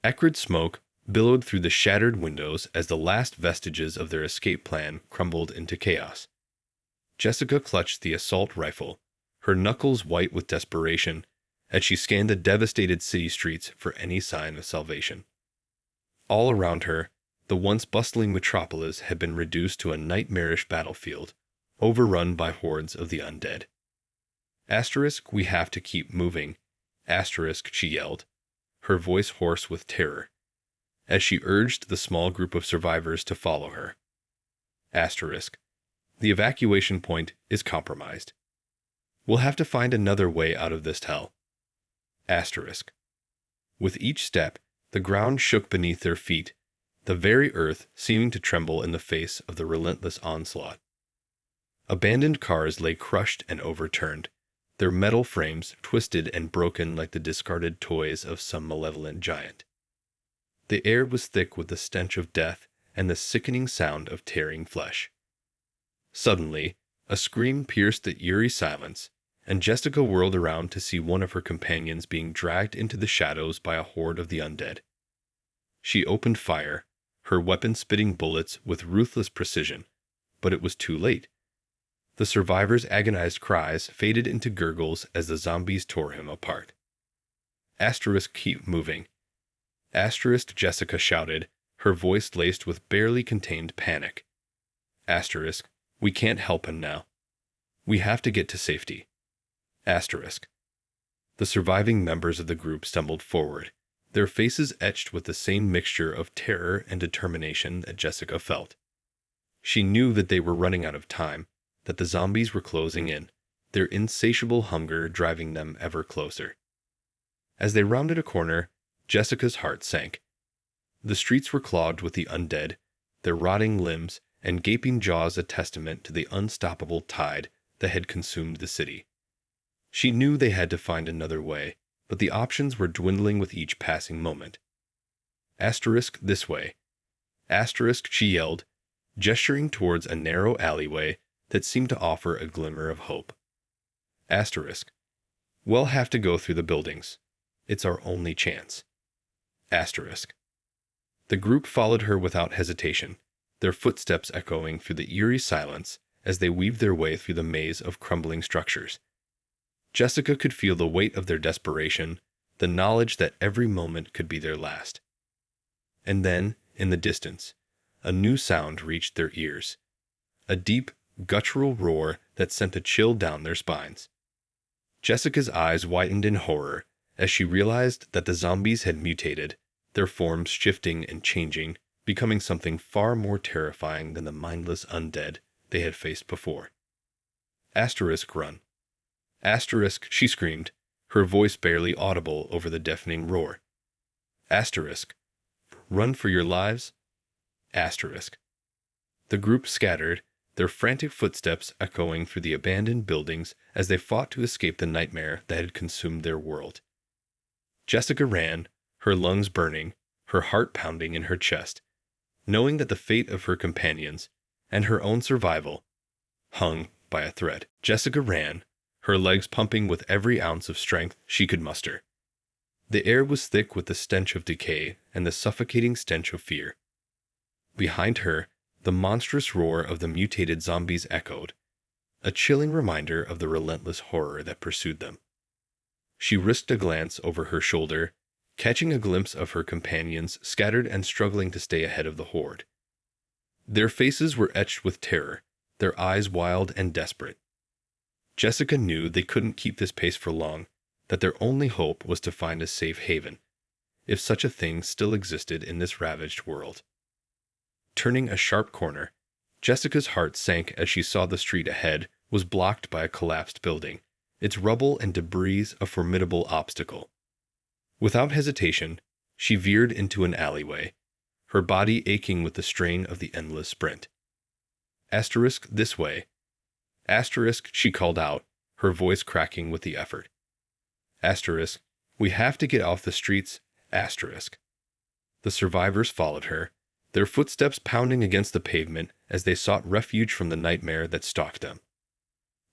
Acrid smoke billowed through the shattered windows as the last vestiges of their escape plan crumbled into chaos. Jessica clutched the assault rifle, her knuckles white with desperation, as she scanned the devastated city streets for any sign of salvation. All around her, the once bustling metropolis had been reduced to a nightmarish battlefield, overrun by hordes of the undead. We have to keep moving. She yelled, her voice hoarse with terror, as she urged the small group of survivors to follow her. The evacuation point is compromised. We'll have to find another way out of this hell. With each step, the ground shook beneath their feet, the very earth seeming to tremble in the face of the relentless onslaught. Abandoned cars lay crushed and overturned, their metal frames twisted and broken like the discarded toys of some malevolent giant. The air was thick with the stench of death and the sickening sound of tearing flesh. Suddenly, a scream pierced the eerie silence, and Jessica whirled around to see one of her companions being dragged into the shadows by a horde of the undead. She opened fire, her weapon spitting bullets with ruthless precision, but it was too late. The survivor's agonized cries faded into gurgles as the zombies tore him apart. Keep moving. Jessica shouted, her voice laced with barely contained panic. We can't help him now. We have to get to safety. The surviving members of the group stumbled forward, their faces etched with the same mixture of terror and determination that Jessica felt. She knew that they were running out of time, that the zombies were closing in, their insatiable hunger driving them ever closer. As they rounded a corner, Jessica's heart sank. The streets were clogged with the undead, their rotting limbs and gaping jaws a testament to the unstoppable tide that had consumed the city. She knew they had to find another way, but the options were dwindling with each passing moment. This way. She yelled, gesturing towards a narrow alleyway that seemed to offer a glimmer of hope. We'll have to go through the buildings. It's our only chance. The group followed her without hesitation, their footsteps echoing through the eerie silence as they weaved their way through the maze of crumbling structures. Jessica could feel the weight of their desperation, the knowledge that every moment could be their last. And then, in the distance, a new sound reached their ears. A deep, guttural roar that sent a chill down their spines. Jessica's eyes widened in horror as she realized that the zombies had mutated, their forms shifting and changing, becoming something far more terrifying than the mindless undead they had faced before. Run. She screamed, her voice barely audible over the deafening roar. Run for your lives. The group scattered, their frantic footsteps echoing through the abandoned buildings as they fought to escape the nightmare that had consumed their world. Jessica ran, her lungs burning, her heart pounding in her chest, knowing that the fate of her companions and her own survival hung by a thread. Jessica ran, her legs pumping with every ounce of strength she could muster. The air was thick with the stench of decay and the suffocating stench of fear. Behind her, the monstrous roar of the mutated zombies echoed, a chilling reminder of the relentless horror that pursued them. She risked a glance over her shoulder, catching a glimpse of her companions scattered and struggling to stay ahead of the horde. Their faces were etched with terror, their eyes wild and desperate. Jessica knew they couldn't keep this pace for long, that their only hope was to find a safe haven, if such a thing still existed in this ravaged world. Turning a sharp corner, Jessica's heart sank as she saw the street ahead was blocked by a collapsed building, its rubble and debris a formidable obstacle. Without hesitation, she veered into an alleyway, her body aching with the strain of the endless sprint. This way. She called out, her voice cracking with the effort. We have to get off the streets. The survivors followed her, their footsteps pounding against the pavement as they sought refuge from the nightmare that stalked them.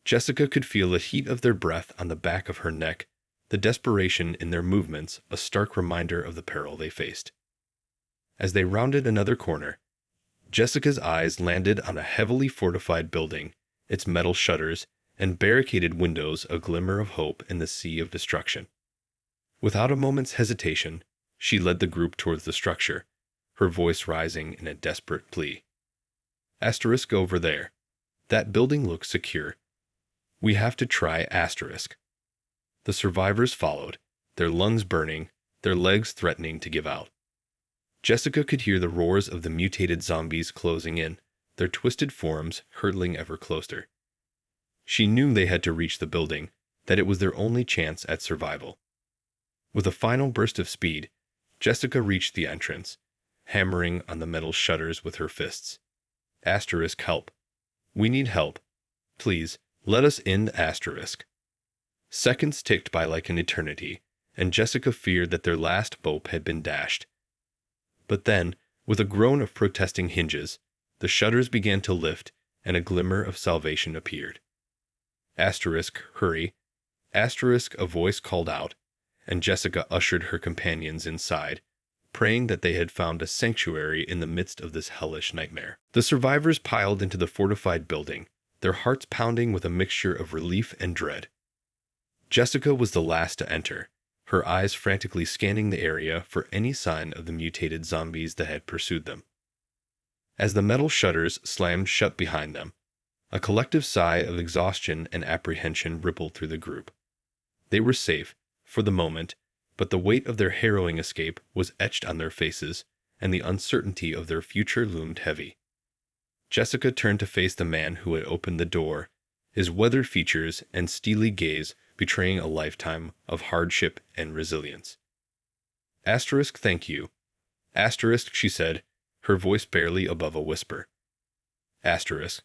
Jessica could feel the heat of their breath on the back of her neck, the desperation in their movements a stark reminder of the peril they faced. As they rounded another corner, Jessica's eyes landed on a heavily fortified building, its metal shutters and barricaded windows a glimmer of hope in the sea of destruction. Without a moment's hesitation, she led the group towards the structure, her voice rising in a desperate plea. Asterisk over there. That building looks secure. We have to try asterisk. The survivors followed, their lungs burning, their legs threatening to give out. Jessica could hear the roars of the mutated zombies closing in, their twisted forms hurtling ever closer. She knew they had to reach the building, that it was their only chance at survival. With a final burst of speed, Jessica reached the entrance, hammering on the metal shutters with her fists. Asterisk help. We need help. Please, let us in asterisk. Seconds ticked by like an eternity, and Jessica feared that their last hope had been dashed. But then, with a groan of protesting hinges, the shutters began to lift, and a glimmer of salvation appeared. Asterisk, hurry. Asterisk, a voice called out, and Jessica ushered her companions inside, praying that they had found a sanctuary in the midst of this hellish nightmare. The survivors piled into the fortified building, their hearts pounding with a mixture of relief and dread. Jessica was the last to enter, her eyes frantically scanning the area for any sign of the mutated zombies that had pursued them. As the metal shutters slammed shut behind them, a collective sigh of exhaustion and apprehension rippled through the group. They were safe, for the moment, but the weight of their harrowing escape was etched on their faces, and the uncertainty of their future loomed heavy. Jessica turned to face the man who had opened the door, his weathered features and steely gaze betraying a lifetime of hardship and resilience. Asterisk, thank you. Asterisk, she said, her voice barely above a whisper. Asterisk,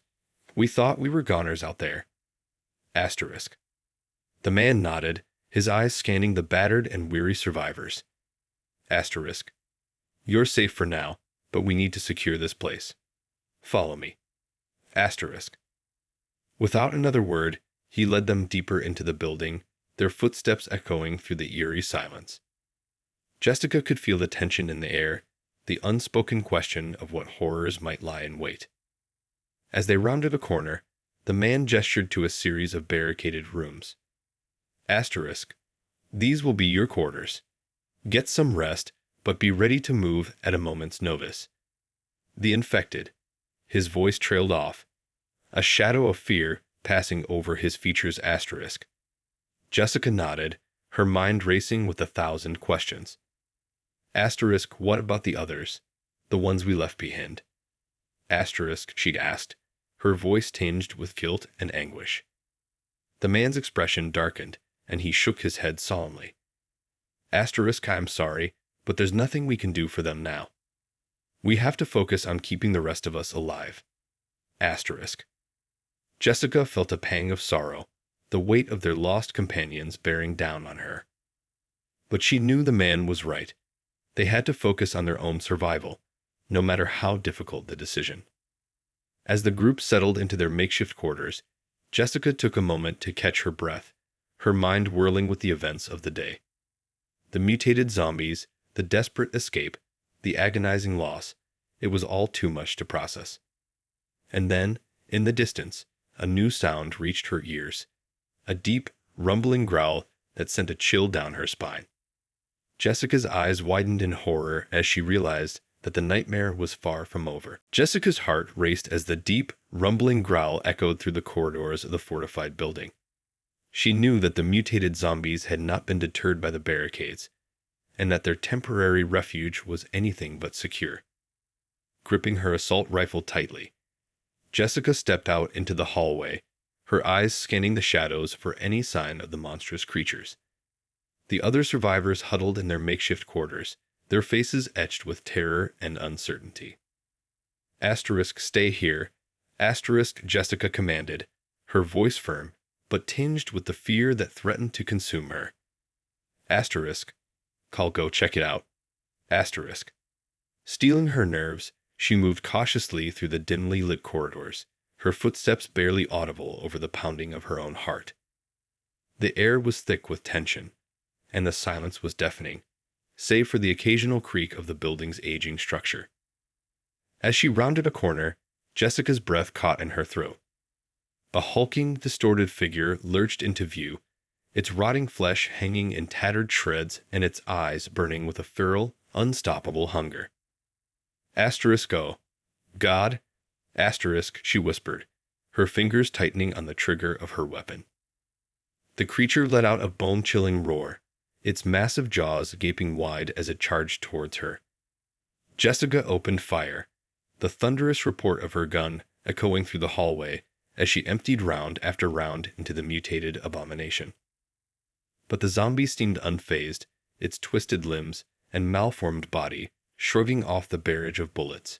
we thought we were goners out there. Asterisk. The man nodded, his eyes scanning the battered and weary survivors. Asterisk. You're safe for now, but we need to secure this place. Follow me. Asterisk. Without another word, he led them deeper into the building, their footsteps echoing through the eerie silence. Jessica could feel the tension in the air, the unspoken question of what horrors might lie in wait. As they rounded a corner, the man gestured to a series of barricaded rooms. Asterisk. These will be your quarters. Get some rest, but be ready to move at a moment's notice. The infected. His voice trailed off, a shadow of fear passing over his features. Asterisk. Jessica nodded, her mind racing with 1,000 questions. Asterisk, what about the others, the ones we left behind? Asterisk, she asked, her voice tinged with guilt and anguish. The man's expression darkened, and he shook his head solemnly. Asterisk, I'm sorry, but there's nothing we can do for them now. We have to focus on keeping the rest of us alive. Asterisk. Jessica felt a pang of sorrow, the weight of their lost companions bearing down on her. But she knew the man was right. They had to focus on their own survival, no matter how difficult the decision. As the group settled into their makeshift quarters, Jessica took a moment to catch her breath, her mind whirling with the events of the day. The mutated zombies, the desperate escape, the agonizing loss, it was all too much to process. And then, in the distance, a new sound reached her ears, a deep, rumbling growl that sent a chill down her spine. Jessica's eyes widened in horror as she realized that the nightmare was far from over. Jessica's heart raced as the deep, rumbling growl echoed through the corridors of the fortified building. She knew that the mutated zombies had not been deterred by the barricades, and that their temporary refuge was anything but secure. Gripping her assault rifle tightly, Jessica stepped out into the hallway, her eyes scanning the shadows for any sign of the monstrous creatures. The other survivors huddled in their makeshift quarters, their faces etched with terror and uncertainty. Asterisk, stay here. Asterisk, Jessica commanded, her voice firm, but tinged with the fear that threatened to consume her. Asterisk, call go check it out. Asterisk. Steeling her nerves, she moved cautiously through the dimly lit corridors, her footsteps barely audible over the pounding of her own heart. The air was thick with tension, and the silence was deafening, save for the occasional creak of the building's aging structure. As she rounded a corner, Jessica's breath caught in her throat. A hulking, distorted figure lurched into view, its rotting flesh hanging in tattered shreds and its eyes burning with a feral, unstoppable hunger. "Asterisk-O. God, asterisk," she whispered, her fingers tightening on the trigger of her weapon. The creature let out a bone-chilling roar, its massive jaws gaping wide as it charged towards her. Jessica opened fire, the thunderous report of her gun echoing through the hallway as she emptied round after round into the mutated abomination. But the zombie seemed unfazed, its twisted limbs and malformed body shrugging off the barrage of bullets.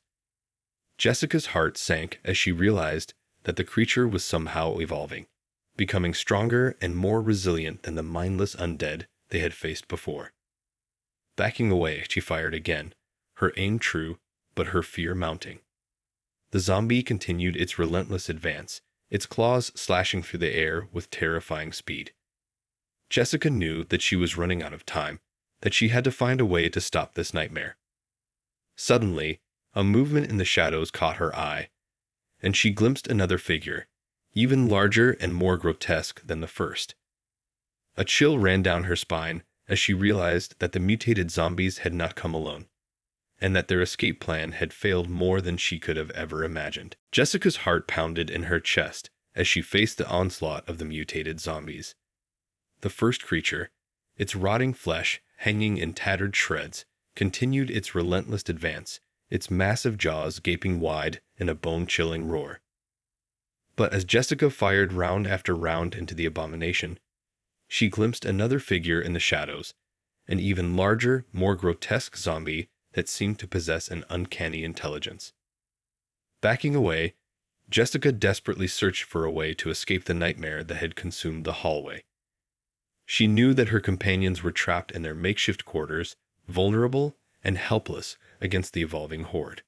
Jessica's heart sank as she realized that the creature was somehow evolving, becoming stronger and more resilient than the mindless undead they had faced before. Backing away, she fired again, her aim true, but her fear mounting. The zombie continued its relentless advance, its claws slashing through the air with terrifying speed. Jessica knew that she was running out of time, that she had to find a way to stop this nightmare. Suddenly, a movement in the shadows caught her eye, and she glimpsed another figure, even larger and more grotesque than the first. A chill ran down her spine as she realized that the mutated zombies had not come alone, and that their escape plan had failed more than she could have ever imagined. Jessica's heart pounded in her chest as she faced the onslaught of the mutated zombies. The first creature, its rotting flesh hanging in tattered shreds, continued its relentless advance, its massive jaws gaping wide in a bone-chilling roar. But as Jessica fired round after round into the abomination, she glimpsed another figure in the shadows, an even larger, more grotesque zombie that seemed to possess an uncanny intelligence. Backing away, Jessica desperately searched for a way to escape the nightmare that had consumed the hallway. She knew that her companions were trapped in their makeshift quarters, vulnerable and helpless against the evolving horde.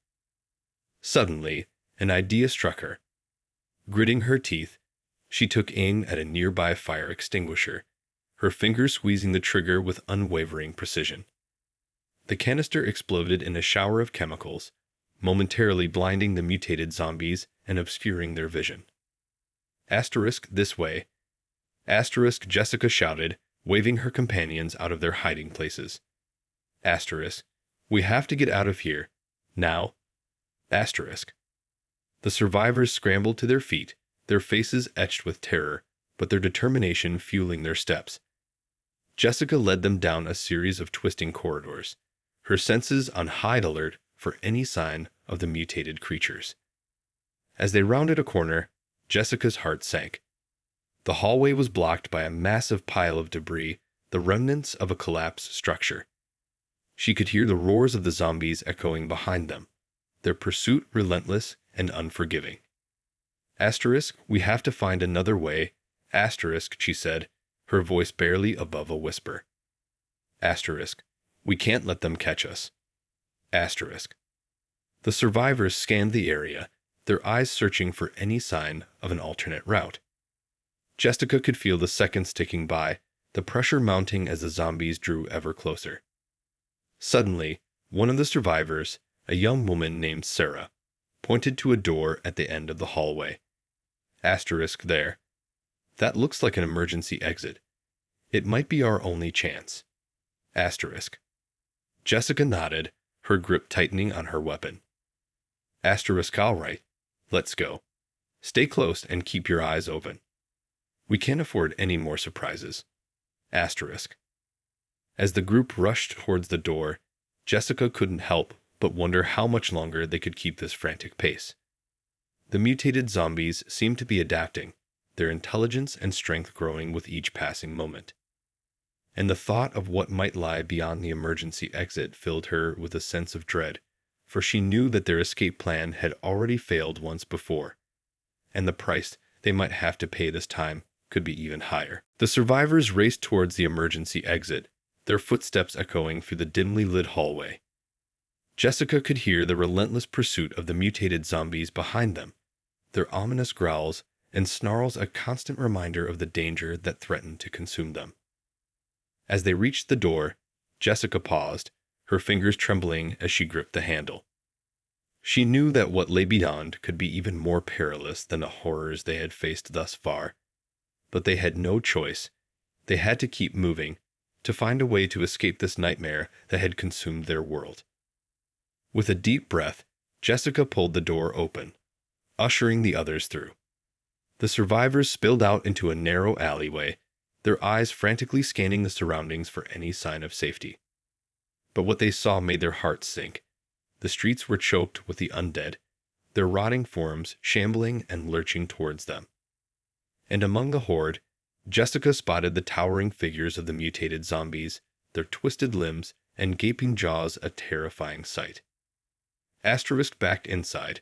Suddenly, an idea struck her. Gritting her teeth, she took aim at a nearby fire extinguisher, her fingers squeezing the trigger with unwavering precision. The canister exploded in a shower of chemicals, momentarily blinding the mutated zombies and obscuring their vision. "Asterisk, this way." Asterisk, Jessica shouted, waving her companions out of their hiding places. Asterisk, "We have to get out of here. Now." Asterisk. The survivors scrambled to their feet, their faces etched with terror, but their determination fueling their steps. Jessica led them down a series of twisting corridors, her senses on high alert for any sign of the mutated creatures. As they rounded a corner, Jessica's heart sank. The hallway was blocked by a massive pile of debris, the remnants of a collapsed structure. She could hear the roars of the zombies echoing behind them, their pursuit relentless and unforgiving. Asterisk, "We have to find another way." Asterisk, she said, her voice barely above a whisper. Asterisk, "We can't let them catch us." Asterisk. The survivors scanned the area, their eyes searching for any sign of an alternate route. Jessica could feel the seconds ticking by, the pressure mounting as the zombies drew ever closer. Suddenly, one of the survivors, a young woman named Sarah, pointed to a door at the end of the hallway. Asterisk there. "That looks like an emergency exit. It might be our only chance." Asterisk. Jessica nodded, her grip tightening on her weapon. Asterisk, "All right. Let's go. Stay close and keep your eyes open. We can't afford any more surprises." Asterisk. As the group rushed towards the door, Jessica couldn't help but wonder how much longer they could keep this frantic pace. The mutated zombies seemed to be adapting, their intelligence and strength growing with each passing moment. And the thought of what might lie beyond the emergency exit filled her with a sense of dread, for she knew that their escape plan had already failed once before, and the price they might have to pay this time could be even higher. The survivors raced towards the emergency exit, their footsteps echoing through the dimly lit hallway. Jessica could hear the relentless pursuit of the mutated zombies behind them, their ominous growls and snarls a constant reminder of the danger that threatened to consume them. As they reached the door, Jessica paused, her fingers trembling as she gripped the handle. She knew that what lay beyond could be even more perilous than the horrors they had faced thus far. But they had no choice. They had to keep moving, to find a way to escape this nightmare that had consumed their world. With a deep breath, Jessica pulled the door open, ushering the others through. The survivors spilled out into a narrow alleyway, their eyes frantically scanning the surroundings for any sign of safety. But what they saw made their hearts sink. The streets were choked with the undead, their rotting forms shambling and lurching towards them. And among the horde, Jessica spotted the towering figures of the mutated zombies, their twisted limbs and gaping jaws a terrifying sight. Asterisk backed inside.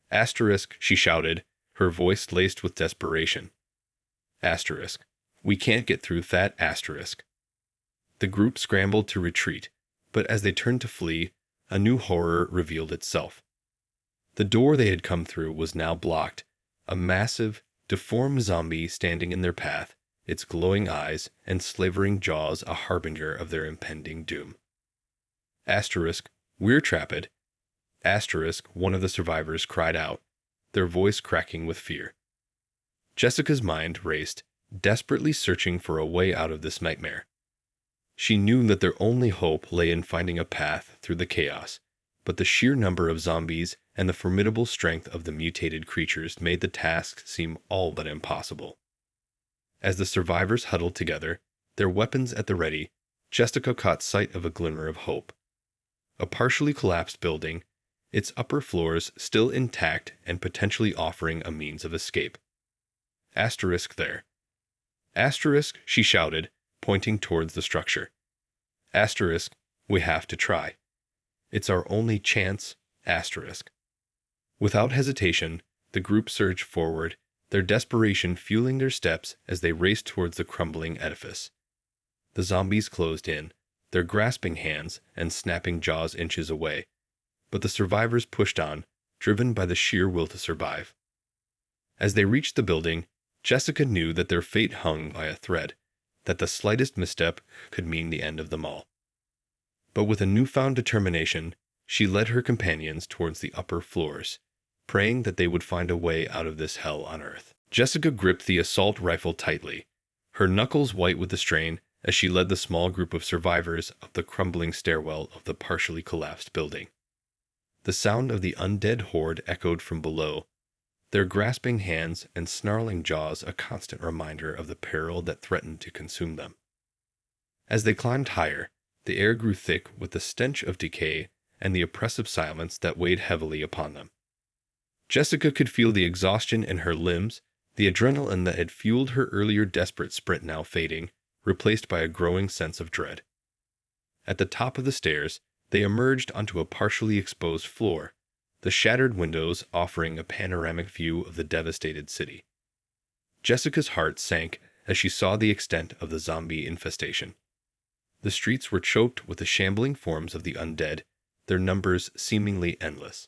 Asterisk, she shouted, her voice laced with desperation. Asterisk, we can't get through that asterisk. The group scrambled to retreat, but as they turned to flee, a new horror revealed itself. The door they had come through was now blocked, a massive, deformed zombie standing in their path, its glowing eyes and slavering jaws a harbinger of their impending doom. Asterisk, we're trapped. Asterisk, one of the survivors cried out, their voice cracking with fear. Jessica's mind raced, desperately searching for a way out of this nightmare. She knew that their only hope lay in finding a path through the chaos, but the sheer number of zombies and the formidable strength of the mutated creatures made the task seem all but impossible. As the survivors huddled together, their weapons at the ready, Jessica caught sight of a glimmer of hope. A partially collapsed building, its upper floors still intact and potentially offering a means of escape. Asterisk there. Asterisk, she shouted, pointing towards the structure. Asterisk, we have to try. It's our only chance, asterisk. Without hesitation, the group surged forward, their desperation fueling their steps as they raced towards the crumbling edifice. The zombies closed in, their grasping hands and snapping jaws inches away, but the survivors pushed on, driven by the sheer will to survive. As they reached the building, Jessica knew that their fate hung by a thread, that the slightest misstep could mean the end of them all. But with a newfound determination, she led her companions towards the upper floors, praying that they would find a way out of this hell on earth. Jessica gripped the assault rifle tightly, her knuckles white with the strain as she led the small group of survivors up the crumbling stairwell of the partially collapsed building. The sound of the undead horde echoed from below, their grasping hands and snarling jaws a constant reminder of the peril that threatened to consume them. As they climbed higher, the air grew thick with the stench of decay and the oppressive silence that weighed heavily upon them. Jessica could feel the exhaustion in her limbs, the adrenaline that had fueled her earlier desperate sprint now fading, replaced by a growing sense of dread. At the top of the stairs, they emerged onto a partially exposed floor, the shattered windows offering a panoramic view of the devastated city. Jessica's heart sank as she saw the extent of the zombie infestation. The streets were choked with the shambling forms of the undead, their numbers seemingly endless.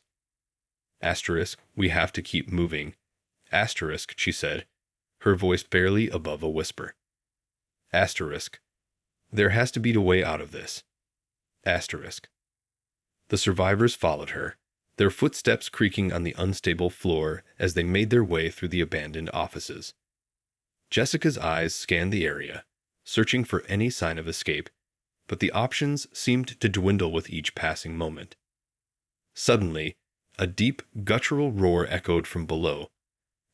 Asterisk, we have to keep moving. Asterisk, she said, her voice barely above a whisper. Asterisk, there has to be a way out of this. Asterisk. The survivors followed her, their footsteps creaking on the unstable floor as they made their way through the abandoned offices. Jessica's eyes scanned the area, searching for any sign of escape, but the options seemed to dwindle with each passing moment. Suddenly, a deep, guttural roar echoed from below,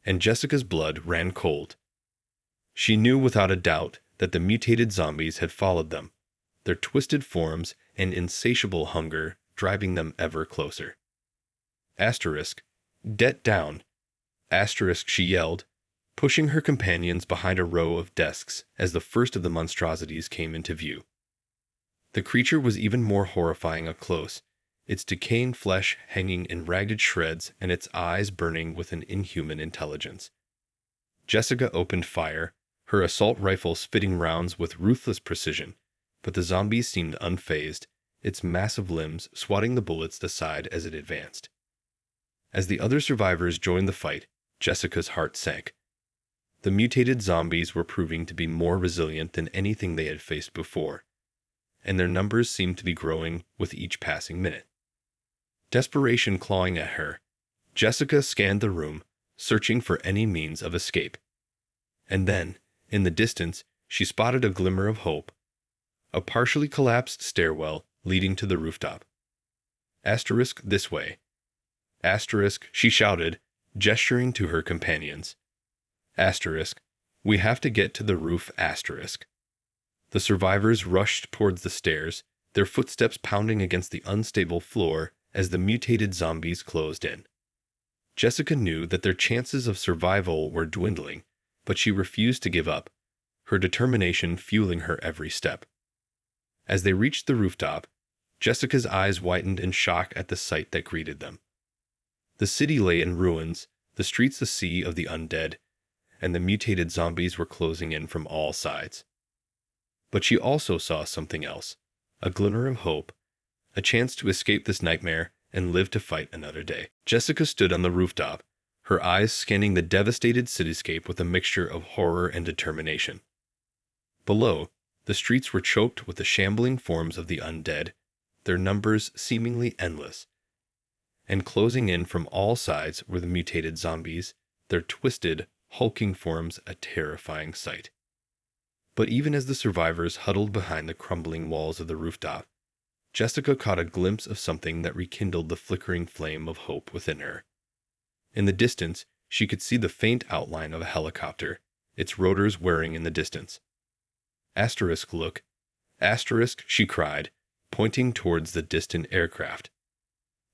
and Jessica's blood ran cold. She knew without a doubt that the mutated zombies had followed them, their twisted forms and insatiable hunger driving them ever closer. Asterisk, get down. Asterisk, she yelled, pushing her companions behind a row of desks as the first of the monstrosities came into view. The creature was even more horrifying up close, its decaying flesh hanging in ragged shreds and its eyes burning with an inhuman intelligence. Jessica opened fire, her assault rifle spitting rounds with ruthless precision, but the zombie seemed unfazed, its massive limbs swatting the bullets aside as it advanced. As the other survivors joined the fight, Jessica's heart sank. The mutated zombies were proving to be more resilient than anything they had faced before, and their numbers seemed to be growing with each passing minute. Desperation clawing at her, Jessica scanned the room, searching for any means of escape. And then, in the distance, she spotted a glimmer of hope, a partially collapsed stairwell leading to the rooftop. Asterisk this way. Asterisk, she shouted, gesturing to her companions. Asterisk, we have to get to the roof. Asterisk. The survivors rushed towards the stairs, their footsteps pounding against the unstable floor as the mutated zombies closed in. Jessica knew that their chances of survival were dwindling, but she refused to give up, her determination fueling her every step. As they reached the rooftop, Jessica's eyes widened in shock at the sight that greeted them. The city lay in ruins, the streets a sea of the undead, and the mutated zombies were closing in from all sides. But she also saw something else, a glimmer of hope, a chance to escape this nightmare and live to fight another day. Jessica stood on the rooftop, her eyes scanning the devastated cityscape with a mixture of horror and determination. Below, the streets were choked with the shambling forms of the undead, their numbers seemingly endless. And closing in from all sides were the mutated zombies, their twisted, hulking forms a terrifying sight. But even as the survivors huddled behind the crumbling walls of the rooftop, Jessica caught a glimpse of something that rekindled the flickering flame of hope within her. In the distance, she could see the faint outline of a helicopter, its rotors whirring in the distance. Asterisk, look. Asterisk, she cried, pointing towards the distant aircraft.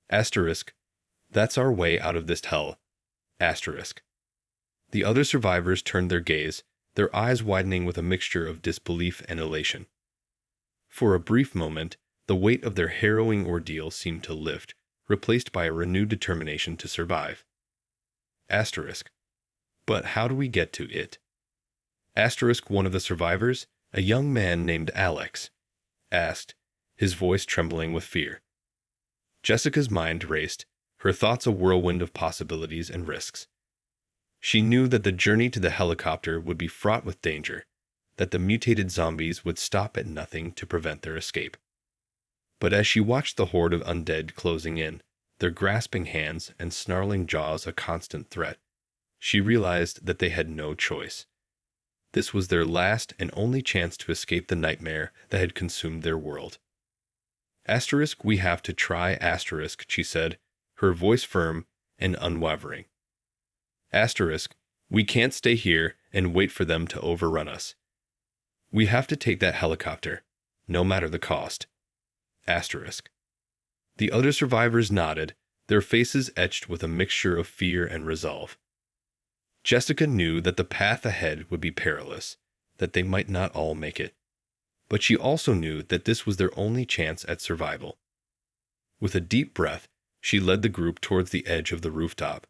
Asterisk, that's our way out of this hell. Asterisk. The other survivors turned their gaze, their eyes widening with a mixture of disbelief and elation. For a brief moment, the weight of their harrowing ordeal seemed to lift, replaced by a renewed determination to survive. Asterisk. But how do we get to it? Asterisk, one of the survivors, a young man named Alex, asked, his voice trembling with fear. Jessica's mind raced, her thoughts a whirlwind of possibilities and risks. She knew that the journey to the helicopter would be fraught with danger, that the mutated zombies would stop at nothing to prevent their escape. But as she watched the horde of undead closing in, their grasping hands and snarling jaws a constant threat, she realized that they had no choice. This was their last and only chance to escape the nightmare that had consumed their world. Asterisk, we have to try. Asterisk, she said, her voice firm and unwavering. Asterisk, we can't stay here and wait for them to overrun us. We have to take that helicopter, no matter the cost. Asterisk. The other survivors nodded, their faces etched with a mixture of fear and resolve. Jessica knew that the path ahead would be perilous, that they might not all make it. But she also knew that this was their only chance at survival. With a deep breath, she led the group towards the edge of the rooftop,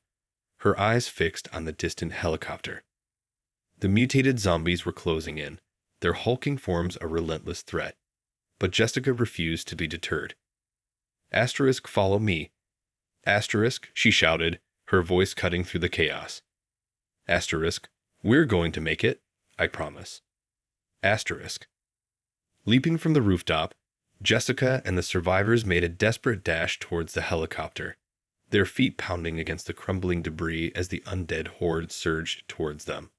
her eyes fixed on the distant helicopter. The mutated zombies were closing in, their hulking forms a relentless threat. But Jessica refused to be deterred. Asterisk, follow me. Asterisk, she shouted, her voice cutting through the chaos. Asterisk, we're going to make it, I promise. Asterisk. Leaping from the rooftop, Jessica and the survivors made a desperate dash towards the helicopter, their feet pounding against the crumbling debris as the undead horde surged towards them.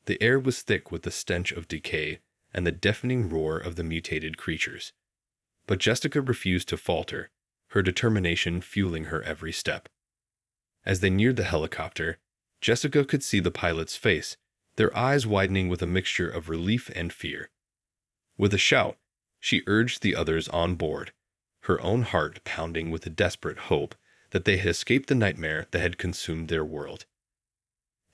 The air was thick with the stench of decay and the deafening roar of the mutated creatures. But Jessica refused to falter, her determination fueling her every step. As they neared the helicopter, Jessica could see the pilot's face, their eyes widening with a mixture of relief and fear. With a shout, she urged the others on board, her own heart pounding with a desperate hope that they had escaped the nightmare that had consumed their world.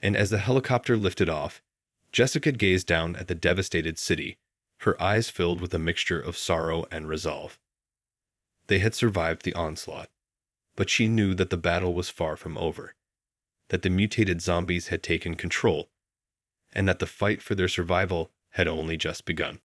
And as the helicopter lifted off, Jessica gazed down at the devastated city, her eyes filled with a mixture of sorrow and resolve. They had survived the onslaught, but she knew that the battle was far from over, that the mutated zombies had taken control, and that the fight for their survival had only just begun.